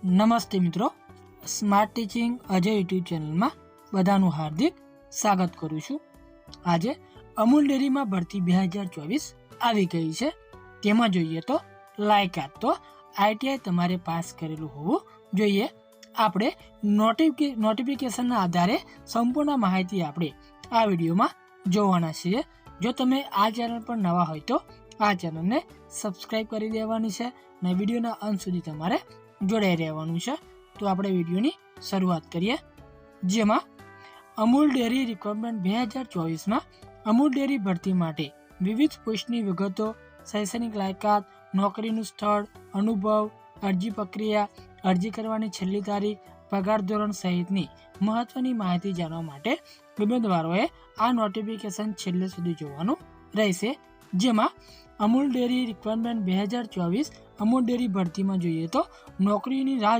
નમસ્તે મિત્રો, smart teaching Ajay YouTube ચેનલમાં બધાનું હાર્દિક સ્વાગત કરું છું। આજે અમૂલ ડેરીમાં ભરતી 2024 આવી ગઈ છે। તેમાં જોઈએ તો લાયકાત તો આઈટીઆઈ તમારે પાસ કરેલું હોવું જોઈએ। આપણે નોટિફિકેશનના આધારે સંપૂર્ણ માહિતી આપણે આ વિડીયોમાં જોવાના છીએ। જો તમે આ ચેનલ પર નવા હોય તો આ ચેનલને સબસ્ક્રાઈબ કરી દેવાની છે અને વિડીયોના અંત સુધી તમારે જોડાઈ રહેવાનું છે। તો આપણે વિડીયોની શરૂઆત કરીએ, જેમાં અમૂલ ડેરી રિક્વાયરમેન્ટ 2024માં અમૂલ ડેરી ભરતી માટે વિવિધ પોસ્ટની વિગતો, શૈક્ષણિક લાયકાત, નોકરીનું સ્થળ, અનુભવ, અરજી પ્રક્રિયા, અરજી કરવાની છેલ્લી તારીખ, પગાર ધોરણ સહિતની મહત્વની માહિતી જાણવા માટે ઉમેદવારોએ આ નોટિફિકેશન છેલ્લે સુધી જોવાનું રહેશે। જેમાં Amul dairy requirement 2024 Amul dairy ભરતીમાં જોઈએ તો નોકરીની રાહ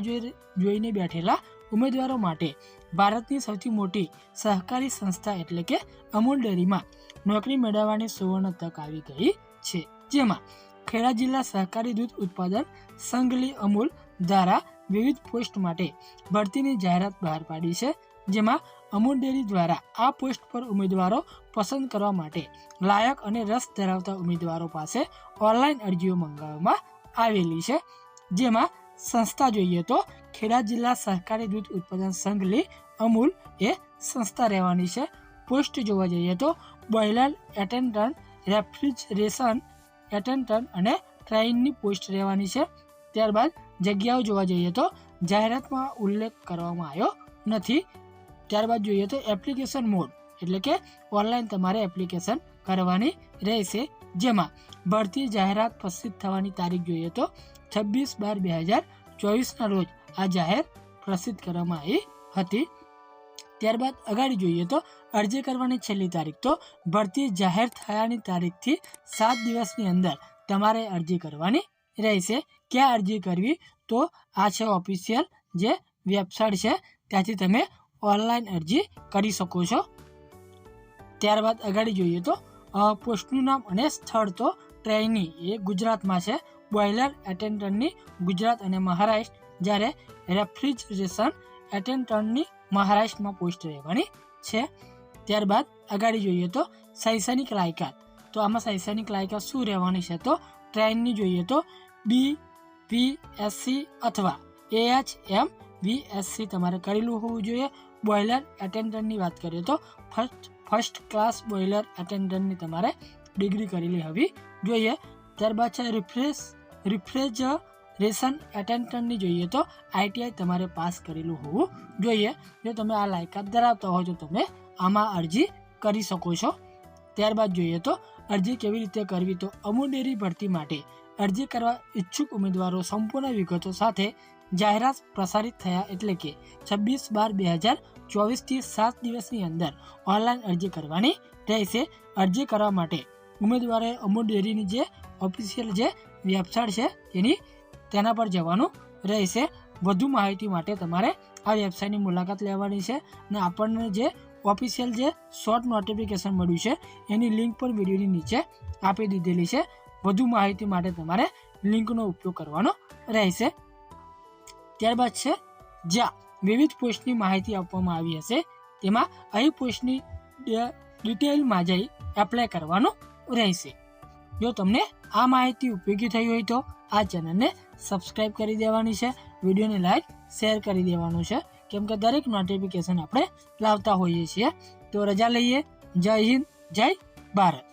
જોઈને બેઠેલા ઉમેદવારો માટે ભારતની સૌથી મોટી સહકારી સંસ્થા એટલે કે અમૂલ ડેરીમાં નોકરી મેળવવાની સુવર્ણ તક આવી ગઈ છે। જેમાં ખેડા જિલ્લા સહકારી દૂધ ઉત્પાદન સંઘ અમૂલ દ્વારા વિવિધ પોસ્ટ માટે ભરતીની જાહેરાત બહાર પાડી છે। જેમાં અમૂલ ડેરી દ્વારા આ પોસ્ટ પર ઉમેદવારો પસંદ કરવા માટે લાયક અને રસ ધરાવતા ઉમેદવારો પાસે ઓનલાઈન અરજીઓ મંગાવવામાં આવેલી છે। જેમાં સંસ્થા જોઈએ તો ખેડા જિલ્લા સહકારી દૂધ ઉત્પાદન સંઘ અમૂલ એ સંસ્થા રહેવાની છે। પોસ્ટ જોવા જઈએ તો બોઇલર એટેન્ડન્ટ, રેફ્રિજરેશન એટેન્ડન્ટ અને ટ્રેઇનની પોસ્ટ રહેવાની છે। ત્યારબાદ જગ્યાઓ જોવા જઈએ તો જાહેરાતમાં ઉલ્લેખ કરવામાં આવ્યો નથી। ત્યારબાદ જોઈએ તો એપ્લિકેશન મોડ એટલે કે ઓનલાઈન તમારે એપ્લિકેશન કરવાની રહેશે। જેમાં ભરતી જાહેરાત પ્રસિદ્ધ થવાની તારીખ જોઈએ તો 26/12/2024ના રોજ આ જાહેર પ્રસિદ્ધ કરવામાં આવી હતી। ત્યારબાદ આગળ જોઈએ તો અરજી કરવાની છેલ્લી તારીખ તો ભરતી જાહેર થયાની તારીખથી 7 દિવસની અંદર તમારે અરજી કરવાની રહેશે। ક્યાં અરજી કરવી તો આ છે ઓફિશિયલ જે વેબસાઇટ છે, ત્યાંથી તમે ઓનલાઈન અરજી કરી શકો છો। ત્યારબાદ આગળ જોઈએ તો પોસ્ટનું નામ અને સ્થળ તો ટ્રેઇની એ ગુજરાતમાં છે, બોઇલર એટેન્ડન્ટની ગુજરાત અને મહારાષ્ટ્ર, જ્યારે રેફ્રિજરેશન એટેન્ડન્ટની મહારાષ્ટ્રમાં પોસ્ટ રહેવાની છે। ત્યારબાદ આગળ જોઈએ તો શૈક્ષણિક લાયકાત, તો આમાં શૈક્ષણિક લાયકાત શું રહેવાની છે તો ટ્રેઇનની જોઈએ તો BVSC અથવા AHM-VSC તમારે કરેલું હોવું જોઈએ। બોઇલર એટેન્ડન્ટની વાત કરીએ તો ફર્સ્ટ ક્લાસ બોઇલર એટેન્ડન્ટની તમારે ડિગ્રી કરેલી હોવી જોઈએ। ત્યારબાદ છે રિફ્રિજરેશન એટેન્ડન્ટની જોઈએ તો આઈટીઆઈ તમારે પાસ કરેલું હોવું જોઈએ। જો તમે આ લાયકાત ધરાવતા હોય તો તમે આમાં અરજી કરી શકો છો। ત્યારબાદ જોઈએ તો અરજી કેવી રીતે કરવી તો અમૂલ ડેરી ભરતી માટે અરજી કરવા ઈચ્છુક ઉમેદવારો સંપૂર્ણ વિગતો સાથે જાહેરાત પ્રસારિત થયા એટલે કે 26/12/2024થી 7 દિવસની અંદર ઓનલાઈન અરજી કરવાની રહેશે। અરજી કરવા માટે ઉમેદવારે અમૂલ ડેરીની જે ઓફિશિયલ જે વેબસાઇટ છે તેના પર જવાનું રહેશે। વધુ માહિતી માટે તમારે આ વેબસાઇટની મુલાકાત લેવાની છે અને આપણને જે ઓફિશિયલ જે શોર્ટ નોટિફિકેશન મળ્યું છે એની લિંક પણ વિડીયોની નીચે આપી દીધેલી છે। વધુ માહિતી માટે તમારે લિંકનો ઉપયોગ કરવાનો રહેશે। ત્યારબાદ છે જ્યાં વિવિધ પોસ્ટની માહિતી આપવામાં આવી હશે તેમાં અહીં પોસ્ટની ડિટેલમાં જઈ એપ્લાય કરવાનું રહેશે। જો તમને આ માહિતી ઉપયોગી થઈ હોય તો આ ચેનલને સબસ્ક્રાઈબ કરી દેવાની છે, વિડીયોને લાઈક શેર કરી દેવાનું છે, કેમ કે દરેક નોટિફિકેશન આપણે લાવતા હોઈએ છીએ। તો રજા લઈએ। જય હિન્દ, જય ભારત।